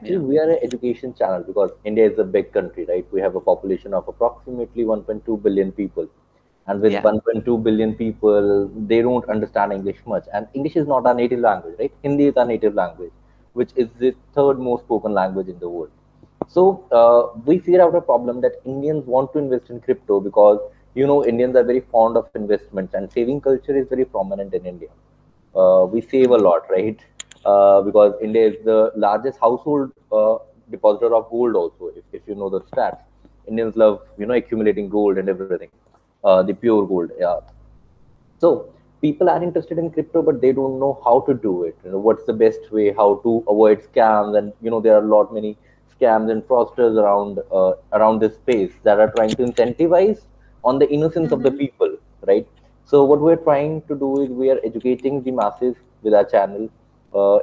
Actually, we are an education channel because India is a big country, right? We have a population of approximately 1.2 billion people. And with Yeah. 1.2 billion people, they don't understand English much. And English is not our native language, right? Hindi is our native language, which is the third most spoken language in the world. So we figured out a problem that Indians want to invest in crypto because Indians are very fond of investments and saving culture is very prominent in India. We save a Mhm. lot, right? Because India is the largest household depositor of gold. Also, if you know the stats, Indians love accumulating gold and everything, the pure gold. Yeah, so people are interested in crypto, but they don't know how to do it. What's the best way, how to avoid scams, and there are a lot many scams and fraudsters around this space that are trying to incentivize on the innocence of the Mhm. people, right? So what we're trying to do is we are educating the masses with our channel.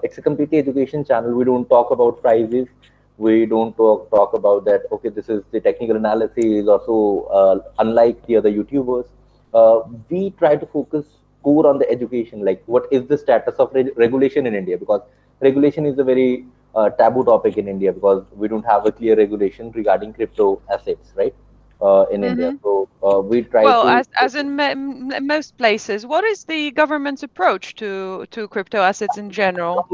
It's a completely education channel. We don't talk about prices. We don't talk about that. Okay, this is the technical analysis. Also, unlike the other YouTubers, we try to focus core on the education, like what is the status of regulation in India, because regulation is a very taboo topic in India because we don't have a clear regulation regarding crypto assets, right? In India, Mhm. so we try Well, to as in most places, what is the government's approach to crypto assets in general?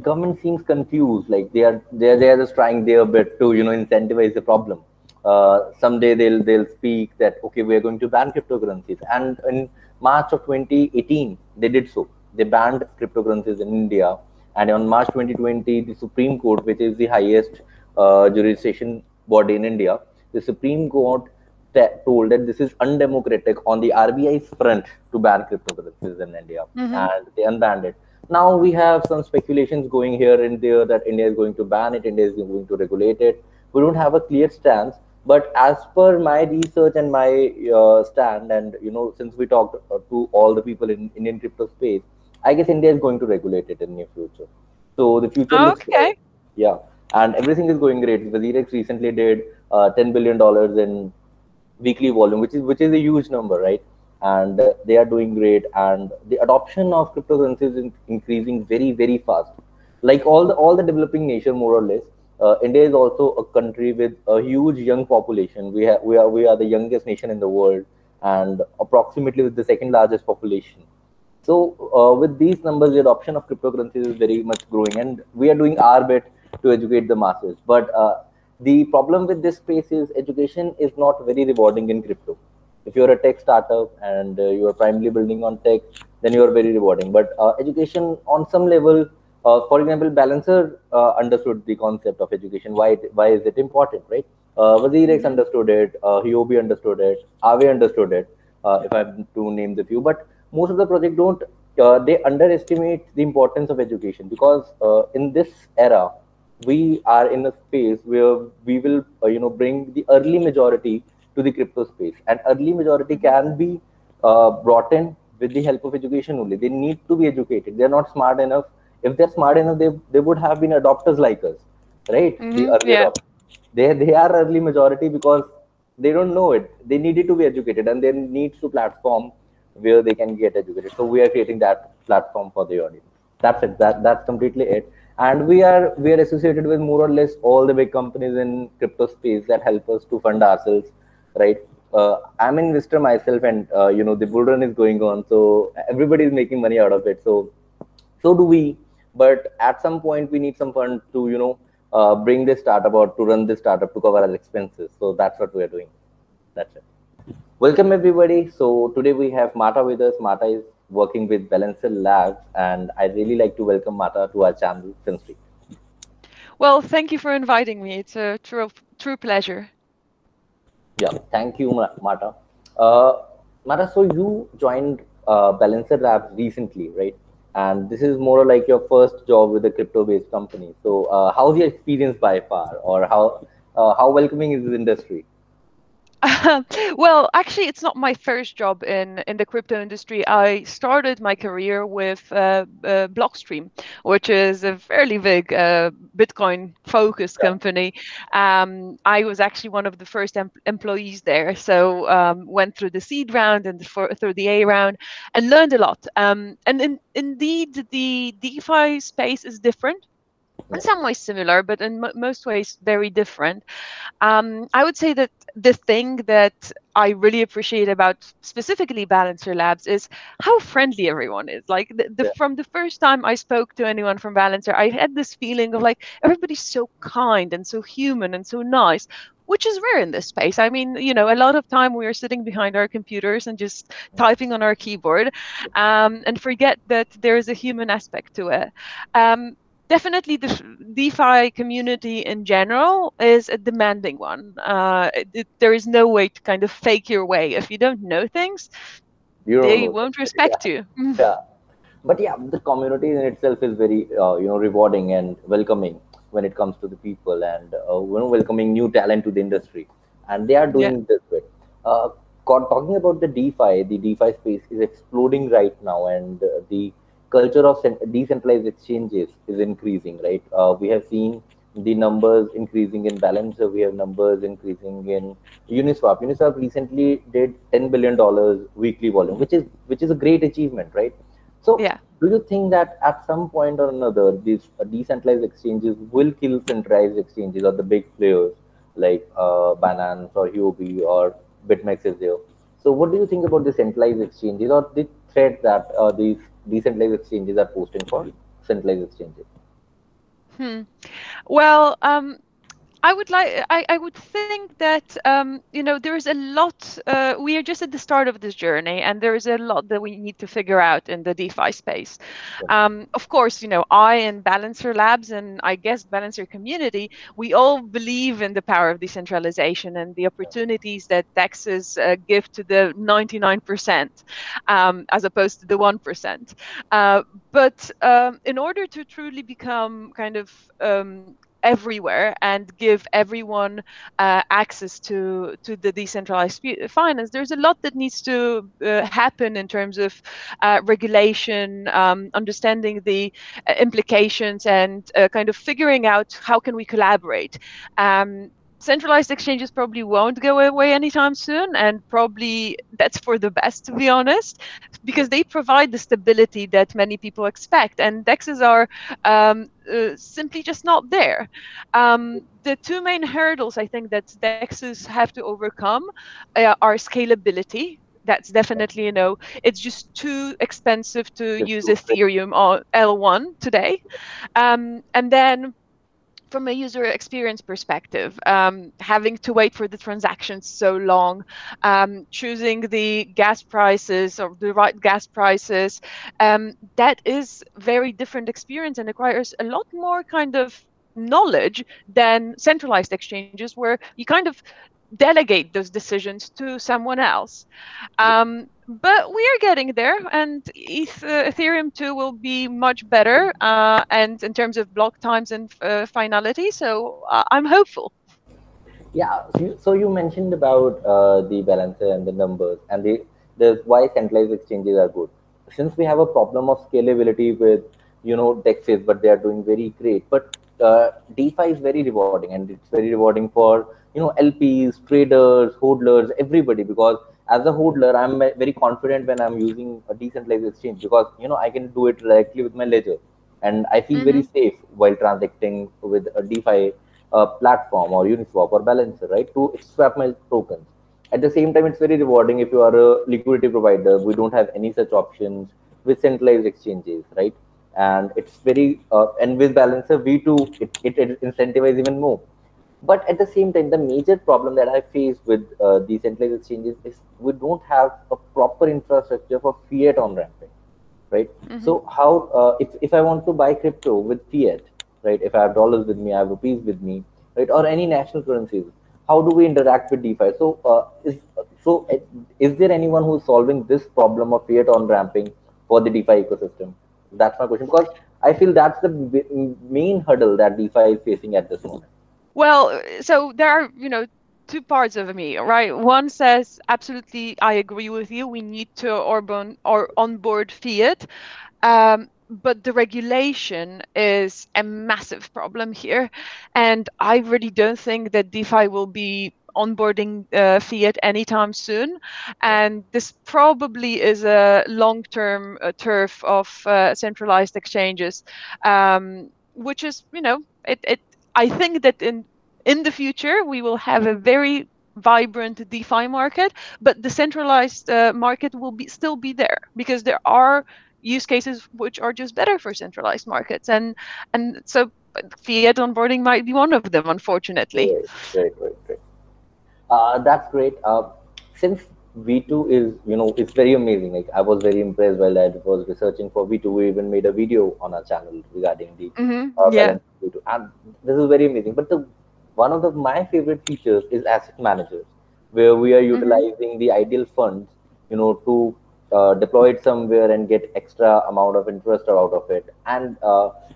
government seems confused, like they are just trying their bit to incentivize the problem. Someday they'll speak that okay, we are going to ban cryptocurrencies, and in March of 2018 they did so. They banned cryptocurrencies in India, and on March 2020 the Supreme Court, which is the highest jurisdiction body in India, the Supreme Court told that this is undemocratic on the RBI's front to ban cryptocurrencies in India, Mhm. and they unbanned it. Now we have some speculations going here and there that India is going to ban it, India is going to regulate it. We don't have a clear stance, but as per my research and my stand, and since we talked to all the people in Indian crypto space, I guess India is going to regulate it in near future. So the future looks bright. Okay. Yeah, and everything is going great. Wazirex recently did $10 billion in weekly volume, which is a huge number, right? And they are doing great, and the adoption of cryptocurrencies is increasing very, very fast. Like all the developing nation, more or less, India is also a country with a huge young population. We are the youngest nation in the world, and approximately with the second largest population. So with these numbers, the adoption of cryptocurrencies is very much growing, and we are doing our bit to educate the masses. But the problem with this space is education is not very rewarding in crypto. If you're a tech startup and you are primarily building on tech, then you are very rewarding. But education on some level, for example, Balancer understood the concept of education. Why is it important, right? Wazirex Mhm. understood it, Hiobi understood it, Aave understood it, if I have to name the few. But most of the project don't, they underestimate the importance of education because in this era we are in a space where we will bring the early majority to the crypto space, and early majority Mhm. can be brought in with the help of education only. They need to be educated. They're not smart enough. If they're smart enough, they would have been adopters like us, right? The Mhm. early Yeah. adopters, they are early majority because they don't know it. They needed to be educated, and there needs to platform where they can get educated. So we are creating that platform for the audience. That's it. That's completely it. And we are associated with more or less all the big companies in crypto space that help us to fund ourselves, right? I'm an investor myself, and the bull run is going on, so everybody is making money out of it. So do we, but at some point we need some funds to bring this startup or to run this startup to cover our expenses. So that's what we're doing. That's it. Welcome everybody. So today we have Marta with us. Marta is working with Balancer Labs, and I'd really like to welcome Marta to our channel, Finstreet. Well, thank you for inviting me. It's a true pleasure. Yeah, thank you, Marta. Marta, so you joined Balancer Labs recently, right? And this is more like your first job with a crypto-based company. So how's your experience by far, or how welcoming is this industry? Well, actually, it's not my first job in the crypto industry. I started my career with Blockstream, which is a fairly big Bitcoin-focused Yeah. company. I was actually one of the first employees there, so went through the seed round and through the A round, and learned a lot. And indeed, the DeFi space is different. in Yeah. some ways similar, but in most ways very different. I would say that the thing that I really appreciate about specifically Balancer Labs is how friendly everyone is. Like Yeah. from the first time I spoke to anyone from Balancer, I had this feeling of like everybody's so kind and so human and so nice, which is rare in this space. I mean, a lot of time we are sitting behind our computers and just typing on our keyboard, and forget that there is a human aspect to it. Definitely, the DeFi community in general is a demanding one. There is no way to kind of fake your way. If you don't know things, You don't they know won't that. respect you. Yeah. But yeah, the community in itself is very rewarding and welcoming when it comes to the people, and welcoming new talent to the industry, and they are Yeah, doing this bit. uh, Talking about the DeFi space is exploding right now, and the culture of decentralized exchanges is increasing, right? We have seen the numbers increasing in Balancer. We have numbers increasing in Uniswap recently did $10 billion weekly volume, which is a great achievement, right? So, yeah. do you think that at some point or another, these decentralized exchanges will kill centralized exchanges or the big players like Binance or Huobi or BitMEX is there? So, what do you think about the centralized exchanges or the threat that these decentralized exchanges are posting for centralized exchanges? Hmm. Well, I would think that there is a lot. We are just at the start of this journey, and there is a lot that we need to figure out in the DeFi space. Of course, I and Balancer Labs, and I guess Balancer community, we all believe in the power of decentralization and the opportunities that taxes give to the 99%, as opposed to the 1%. Uh, but in order to truly become kind of everywhere and give everyone access to the decentralized finance, there's a lot that needs to happen in terms of regulation, understanding the implications, and kind of figuring out how can we collaborate. Centralized exchanges probably won't go away anytime soon, and probably that's for the best, to be honest, because they provide the stability that many people expect, and dexes are simply just not there. The two main hurdles I think that dexes have to overcome are scalability. That's definitely, it's just too expensive to It's use too Ethereum or L1 today. And then from a user experience perspective, having to wait for the transactions so long, choosing the gas prices or the right gas prices, that is very different experience and requires a lot more kind of knowledge than centralized exchanges where you kind of delegate those decisions to someone else. But we are getting there, and Ethereum 2 will be much better, and in terms of block times and finality. So I'm hopeful. Yeah, so you mentioned about the balancer and the numbers and the why centralized exchanges are good. Since we have a problem of scalability with DEXs, but they are doing very great. But DeFi is very rewarding, and it's very rewarding for LPs, traders, hodlers, everybody. Because as a hodler, I'm very confident when I'm using a decentralized exchange because I can do it directly with my ledger, and I feel very Hmm. safe while transacting with a DeFi platform or Uniswap or Balancer, right, to swap my tokens. At the same time, it's very rewarding if you are a liquidity provider. We don't have any such options with centralized exchanges, right? And it's very and with Balancer V2, it incentivizes even more. But at the same time, the major problem that I face with these centralized exchanges is we don't have a proper infrastructure for fiat on ramping, right? Hmm. So how if I want to buy crypto with fiat, right? If I have dollars with me, I have rupees with me, right? Or any national currencies, how do we interact with DeFi? Is there anyone who's solving this problem of fiat on ramping for the DeFi ecosystem? That's my question because I feel that's the main hurdle that DeFi is facing at this moment. Well, so there are, two parts of me, right? One says, absolutely, I agree with you. We need to or onboard fiat. But the regulation is a massive problem here. And I really don't think that DeFi will be onboarding fiat anytime soon. And this probably is a long-term turf of centralized exchanges. which is, it I think that in the future we will have a very vibrant DeFi market, but the centralized market will be still be there, because there are use cases which are just better for centralized markets, and so fiat onboarding might be one of them, unfortunately. Right, right, right, right. That's great. Since V2 is, it's very amazing. Like I was very impressed while I was researching for V2. We even made a video on our channel regarding the Yeah. balance of V2, and this is very amazing. But the one of the my favorite features is asset managers, where we are Hmm. utilizing the ideal funds, to deploy it somewhere and get extra amount of interest out of it. And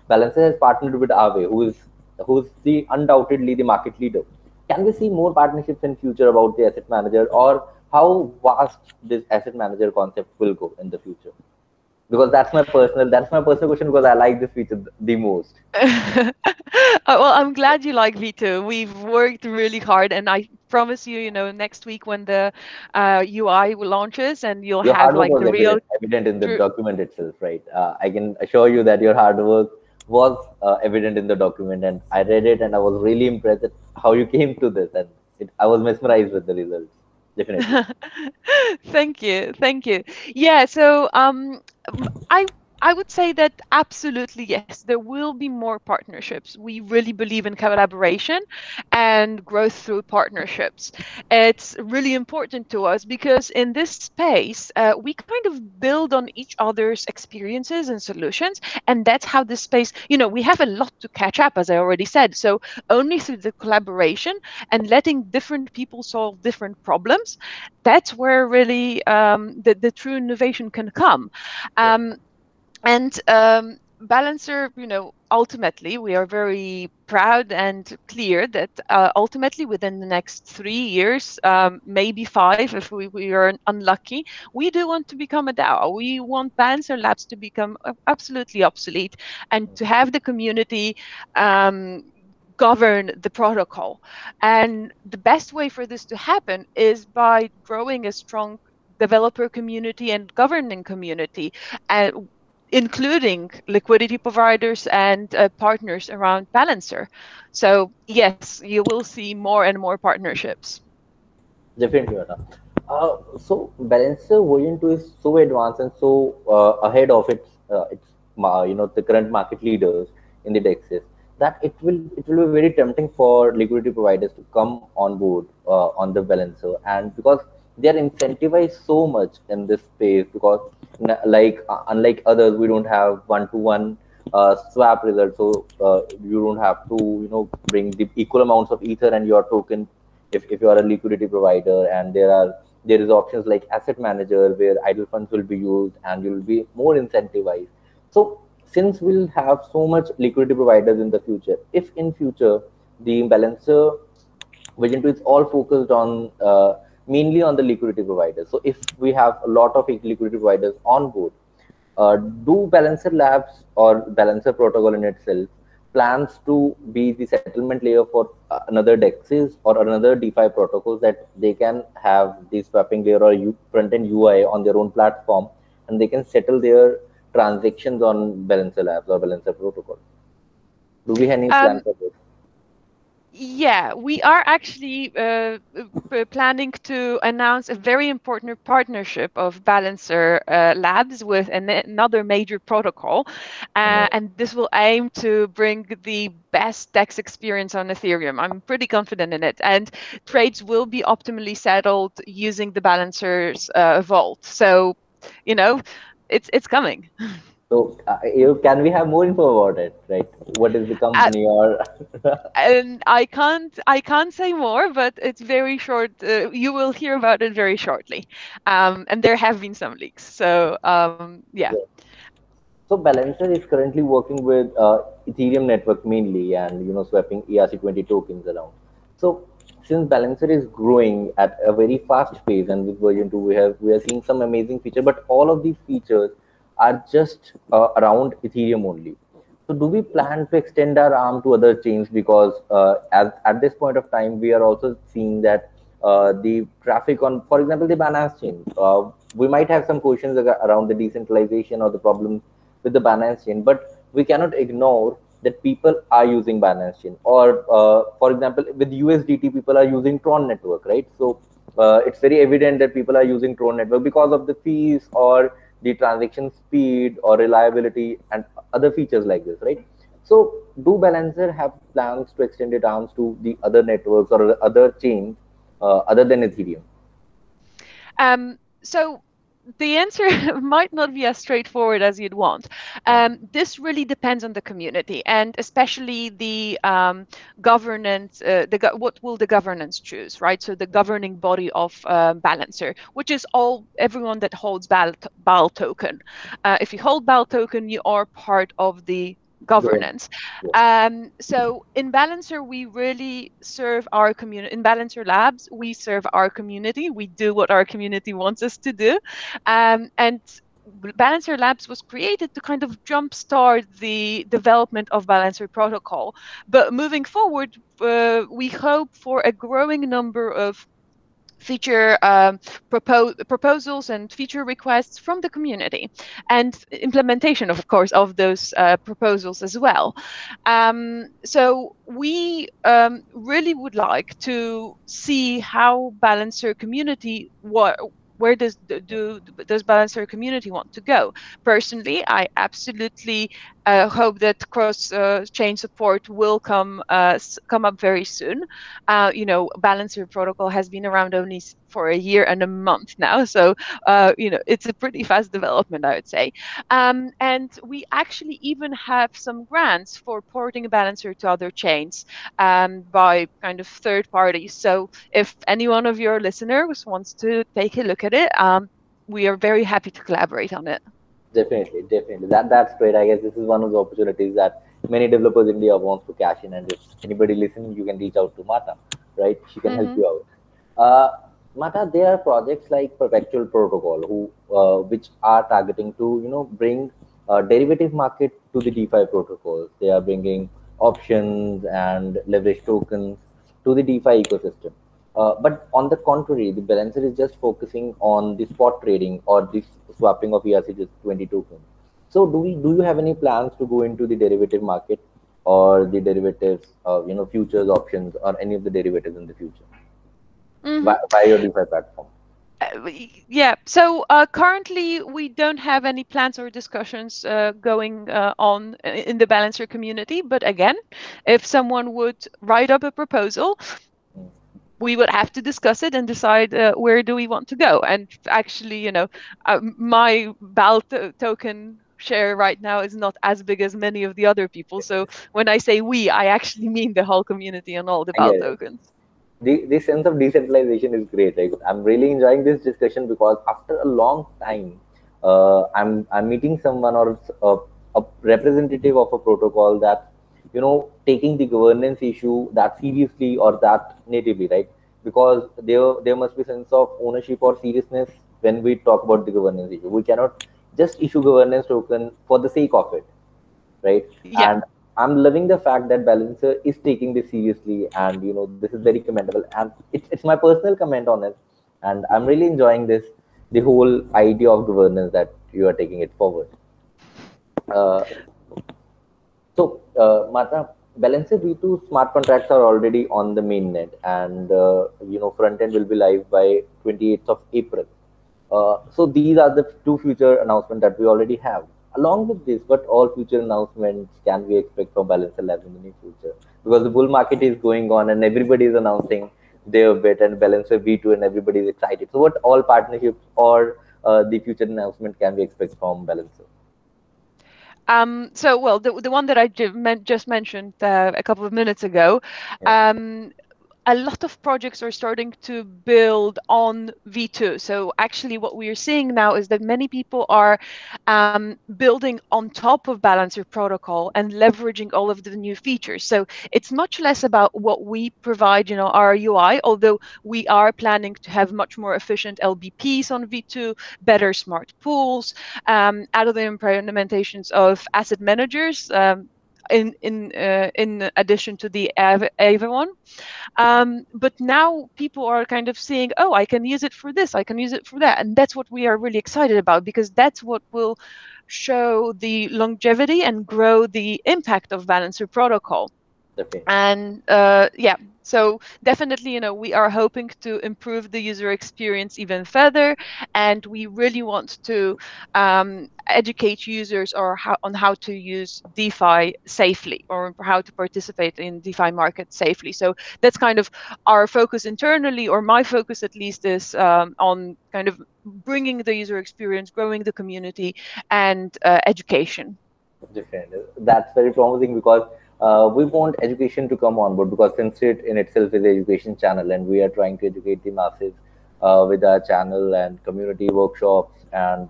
Balancer has partnered with Aave, who's the undoubtedly the market leader. Can we see more partnerships in future about the asset manager, or how vast this asset manager concept will go in the future? Because that's my personal question, because I like this feature the most. Well, I'm glad you like V2. We've worked really hard, and I promise you, next week when the UI launches, and you'll Your have hard work like was the real evident in the true. document itself, right? I can assure you that your hard work was evident in the document, and I read it, and I was really impressed at how you came to this, and I was mesmerized with the results. Definitely. Thank you, thank you. Yeah, so I would say that absolutely yes, there will be more partnerships. We really believe in collaboration and growth through partnerships. It's really important to us because in this space, we kind of build on each other's experiences and solutions, and that's how this space. We have a lot to catch up, as I already said. So only through the collaboration and letting different people solve different problems, that's where really the true innovation can come. Um, and Balancer, ultimately, we are very proud and clear that ultimately within the next 3 years, maybe five, if we are unlucky, we do want to become a DAO. We want Balancer Labs to become absolutely obsolete and to have the community govern the protocol. And the best way for this to happen is by growing a strong developer community and governing community, including liquidity providers and partners around Balancer. So yes, you will see more and more partnerships. Definitely, Anna. So Balancer version 2 is so advanced and so ahead of the current market leaders in the DEXs, that it will be very tempting for liquidity providers to come on board on the Balancer. And because they are incentivized so much in this space, because like unlike others, we don't have one-to-one swap results, so you don't have to bring the equal amounts of ether and your token if you are a liquidity provider. And there is options like asset manager, where idle funds will be used and you will be more incentivized. So since we'll have so much liquidity providers in the future, if in future the balancer Vision 2 is all focused on mainly on the liquidity providers. So if we have a lot of liquidity providers on board, do Balancer Labs or Balancer protocol in itself plans to be the settlement layer for another DEXs or another DeFi protocols, that they can have the swapping layer or front end UI on their own platform, and they can settle their transactions on Balancer Labs or Balancer protocol? Do we have any plan Um, for this? Yeah, we are actually planning to announce a very important partnership of Balancer Labs with another major protocol. And this will aim to bring the best DEX experience on Ethereum. I'm pretty confident in it. And trades will be optimally settled using the Balancer's vault. So, you know, it's coming. So, can we have more info about it? Right? What is the company or? And I can't say more, but it's very short. You will hear about it very shortly. And there have been some leaks. So yeah. So Balancer is currently working with Ethereum network mainly, and swapping ERC20 tokens around. So since Balancer is growing at a very fast pace, and with version 2 we are seeing some amazing features, but all of these features are just around Ethereum only. So do we plan to extend our arm to other chains? Because at this point of time, we are also seeing that the traffic on, for example, the Binance chain, we might have some questions around the decentralization or the problems with the Binance chain, but we cannot ignore that people are using Binance Chain, or for example, with USDT, people are using Tron network, right? So it's very evident that people are using Tron network because of the fees or the transaction speed or reliability and other features like this, right? So do Balancer have plans to extend it arms to the other networks or other chains other than Ethereum? So the answer might not be as straightforward as you'd want. This really depends on the community, and especially the governance. What will the governance choose, right? So the governing body of Balancer, which is everyone that holds BAL token. If you hold BAL token, you are part of the Government. governance. Yeah, So in Balancer, we really serve our community. In Balancer Labs, we serve our community. We do what our community wants us to do. And Balancer Labs was created to kind of jumpstart the development of Balancer protocol. But moving forward, we hope for a growing number of feature proposals and feature requests from the community, and implementation, of course, of those proposals as well. So we really would like to see how Balancer community, where does Balancer community want to go? Personally, I absolutely hope that cross-chain support will come up very soon. Balancer protocol has been around only for a year and a month now, so it's a pretty fast development, I would say. And we actually even have some grants for porting Balancer to other chains by kind of third parties. So if any one of your listeners wants to take a look at it, we are very happy to collaborate on it. definitely, definitely. That's great. I guess this is one of the opportunities that many developers in India wants to cash in. And if anybody listening, you can reach out to Marta, right? She can help Mm-hmm. you out. Marta, there are projects like Perpetual Protocol, which are targeting to bring derivative market to the DeFi protocols. They are bringing options and leverage tokens to the DeFi ecosystem. But on the contrary, the balancer is just focusing on the spot trading or the swapping of ERC20 tokens. So do you have any plans to go into the derivative market or the derivatives, futures, options, or any of the derivatives in the future Mm-hmm. by your DeFi platform? Yeah, so currently we don't have any plans or discussions going on in the Balancer community. But again, if someone would write up a proposal, Mm. we would have to discuss it and decide where do we want to go. And actually, my token share right now is not as big as many of the other people. So when I say we, I actually mean the whole community and all the BAL Yeah, tokens. the sense of decentralization is great. Like, I'm really enjoying this discussion because after a long time, I'm meeting someone or a representative of a protocol that taking the governance issue that seriously or that natively, right? Because there must be sense of ownership or seriousness when we talk about the governance issue. We cannot just issue governance token for the sake of it, right? Yeah. And I'm loving the fact that Balancer is taking this seriously, and this is very commendable. And it's my personal comment on it, and I'm really enjoying this, the whole idea of governance that you are taking it forward. Uh, Martha, Balancer V2 smart contracts are already on the mainnet, and front end will be live by 28th of April. So these are the two future announcements that we already have. Along with this, what all future announcements can we expect from Balancer Labs in the near future? Because the bull market is going on and everybody is announcing their bit and Balancer V2 and everybody is excited. So what all partnerships or the future announcement can we expect from Balancer? So, well, the one that I just mentioned a couple of minutes ago, Yeah. um, a lot of projects are starting to build on V2. So actually what we are seeing now is that many people are building on top of Balancer protocol and leveraging all of the new features. So it's much less about what we provide, our UI, although we are planning to have much more efficient LBPs on V2, better smart pools, out of the implementations of asset managers. in addition to the Ava one. But now people are kind of seeing, oh, I can use it for this, I can use it for that. And that's what we are really excited about, because that's what will show the longevity and grow the impact of Balancer protocol. Definitely. And yeah, so definitely, we are hoping to improve the user experience even further, and we really want to educate users on how to use DeFi safely, or how to participate in DeFi market safely. So that's kind of our focus internally, or my focus at least, is on kind of bringing the user experience, growing the community, and education. Different. That's very promising because we want education to come on board, because Since in itself is an education channel, and we are trying to educate the masses with our channel and community workshops and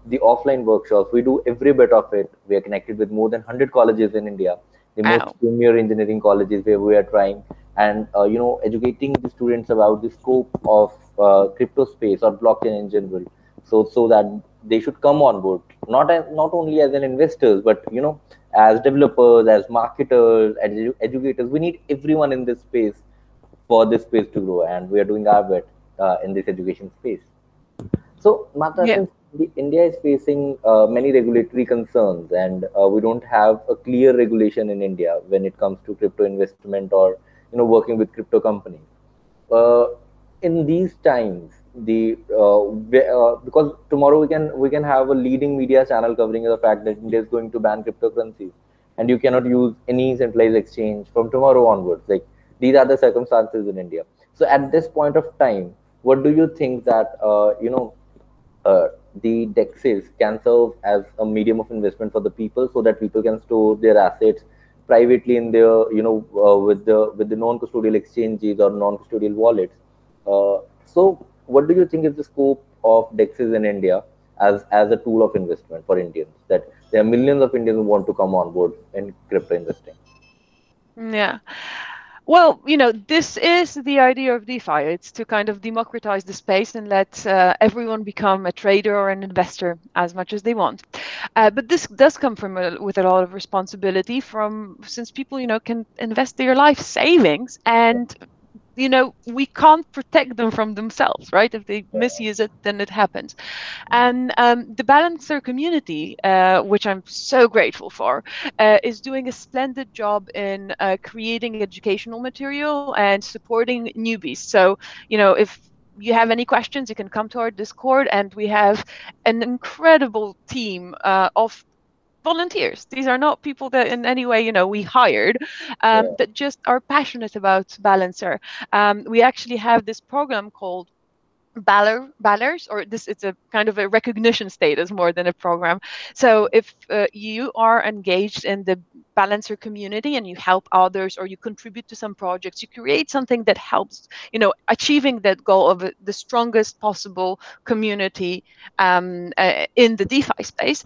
the offline workshops. We do every bit of it. We are connected with more than 100 colleges in India, the most Wow. premier engineering colleges, where we are trying and educating the students about the scope of crypto space or blockchain in general, so that they should come on board, not only as an investors, but as developers, as marketers, as educators. We need everyone in this space for this space to grow, and we are doing our bit in this education space. So, Mata, Yeah. since India is facing many regulatory concerns, and we don't have a clear regulation in India when it comes to crypto investment, or working with crypto companies. uh, in these times, because tomorrow we can have a leading media channel covering the fact that India is going to ban cryptocurrencies, and you cannot use any centralized exchange from tomorrow onwards. Like, these are the circumstances in India. So at this point of time, what do you think that uh, the DEXs can serve as a medium of investment for the people, so that people can store their assets privately in their, with the non-custodial exchanges or non-custodial wallets. So what do you think is the scope of DEXs in India as a tool of investment for Indians, that there are millions of Indians who want to come on board in crypto investing? Yeah. Well, this is the idea of DeFi. It's to kind of democratize the space and let everyone become a trader or an investor as much as they want. But this does come with a lot of responsibility, since people, can invest their life savings, and we can't protect them from themselves, right? If they misuse it, then it happens. And the Balancer community, which I'm so grateful for, is doing a splendid job in creating educational material and supporting newbies. So, if you have any questions, you can come to our Discord, and we have an incredible team of volunteers. These are not people that in any way, we hired, Yeah, that just are passionate about Balancer. We actually have this program called ballers, or this, it's a kind of a recognition status more than a program. So if you are engaged in the Balancer community, and you help others, or you contribute to some projects, you create something that helps achieving that goal of the strongest possible community in the DeFi space,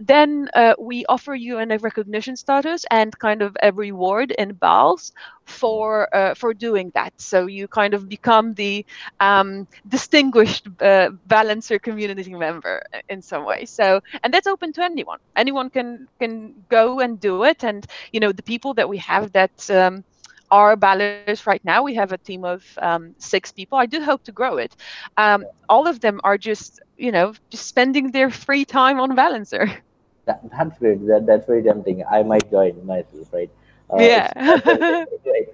then we offer you a recognition status and kind of a reward in BALs for doing that. So you kind of become the distinguished Balancer community member in some way. So, and that's open to anyone. Anyone can go and do it. And the people that we have that are ballers right now, we have a team of 6 people. I do hope to grow it. All of them are just spending their free time on Balancer. that's great. That's very tempting. I might join myself, right? That's very Yeah. tempting, right?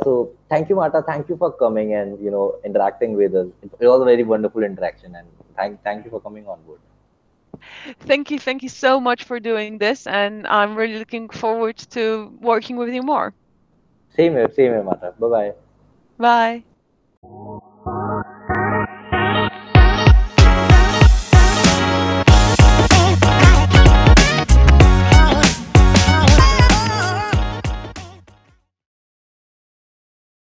So thank you, Marta. Thank you for coming and interacting with us. It was a very wonderful interaction, and thank you for coming on board. Thank you so much for doing this, and I'm really looking forward to working with you more. Same here, Marta. Bye bye. Bye.